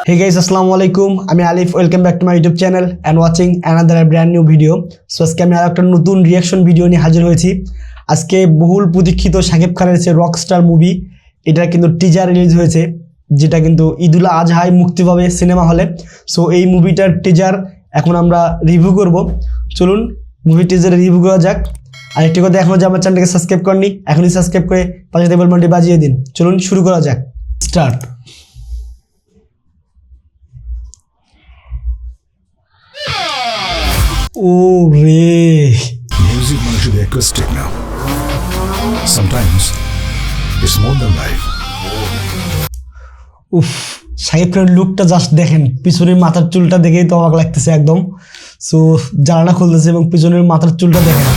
Hey guys, assalamu alaikum. আমি আলিফ, welcome back to my YouTube channel and watching another brand new video. So আজকে আমি আর একটা নতুন reaction video নিয়ে হাজির হয়েছি। আজকে বহুল প্রতীক্ষিত শাকিব খানের যে রকস্টার মুভি, এটা কিন্তু টিজার রিলিজ হয়েছে, যেটা কিন্তু ঈদুল আজহায় মুক্তি পাবে সিনেমা হলে। সো এই মুভিটার টিজার এখন আমরা রিভিউ করব। চলুন মুভি টিজার রিভিউ করা যাক। আর একটি কথা, এখনও যে আমার চ্যানেলকে সাবস্ক্রাইব করেননি, এখনই সাবস্ক্রাইব করে পাশে বেল বাটনটি বাজিয়ে দিন। চলুন শুরু করা যাক। Start. Oh, Ray. Music should be acoustic now. Sometimes it's more than life. উফ, শাকিব খানের লুকটা জাস্ট দেখেন, পিছনের মাথার চুলটা দেখেই তো অবাক লাগতেছে একদম। সো জানালা খুলতেছে এবং পিছনের মাথার চুলটা দেখেন।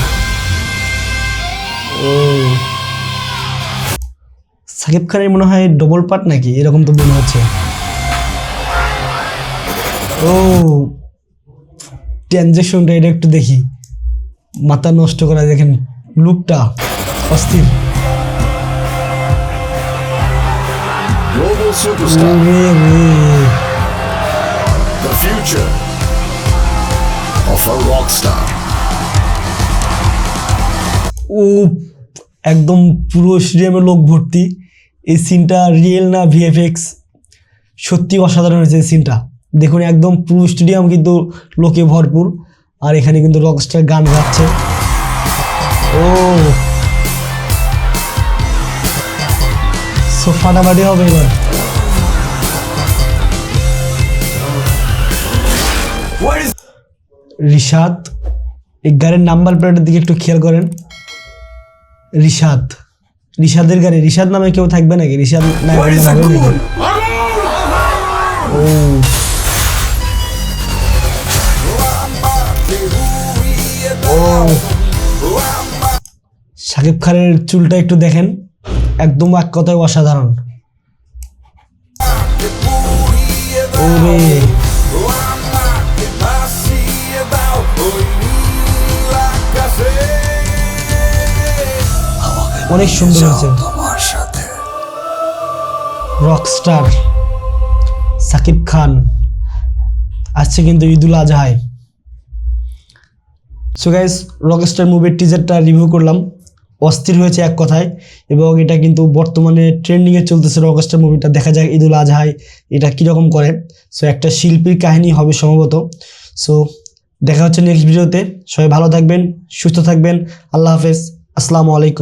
ও, শাকিব খানের মনে হয় ডবল পার্ট নাকি, এরকম তো মনে হচ্ছে। ও, ট্রানজেকশনটা এটা একটু দেখি, মাথা নষ্ট করা, দেখেন লুকটা অস্থির। Global superstar. The future of a rock star. ও, একদম পুরো স্টেডিয়ামে লোক ভর্তি। এই সিনটা রিয়েল না ভিএফএক্স, সত্যি অসাধারণ হয়েছে এই সিনটা। দেখুন একদম পুরো স্টেডিয়াম কিন্তু লোকে ভরপুর, আর এখানে কিন্তু রকস্টার গান গাচ্ছে। ও, সো ফাটাফাটি হবে এবার। রিশাদ, এই গাড়ির নাম্বার প্লেটের দিকে একটু খেয়াল করেন। রিশাদের গাড়ি। রিশাদ নামে কেউ থাকবে নাকি? রিশাদ নামে ও, শাকিব খানের চুলটা একটু দেখেন, একদম এক কথায় অসাধারণ। ওরে, অনেক সুন্দর হয়েছে। রকস্টার শাকিব খান আসছে কিন্তু ঈদুল আজহায়। সো গাইস, রকস্টার মুভির টিজারটা রিভিউ করলাম, অস্থির হয়েছে এক কথায়, এবং এটা কিন্তু বর্তমানে ট্রেন্ডিংয়ে চলতেছে রকস্টার মুভিটা। দেখা যায় ঈদুল আজহায় এটা কীরকম করে। সো একটা শিল্পীর কাহিনী হবে সম্ভবত। সো দেখা হচ্ছে নেক্সট ভিডিওতে। সবাই ভালো থাকবেন, সুস্থ থাকবেন। আল্লাহ হাফেজ, আসসালামু আলাইকুম।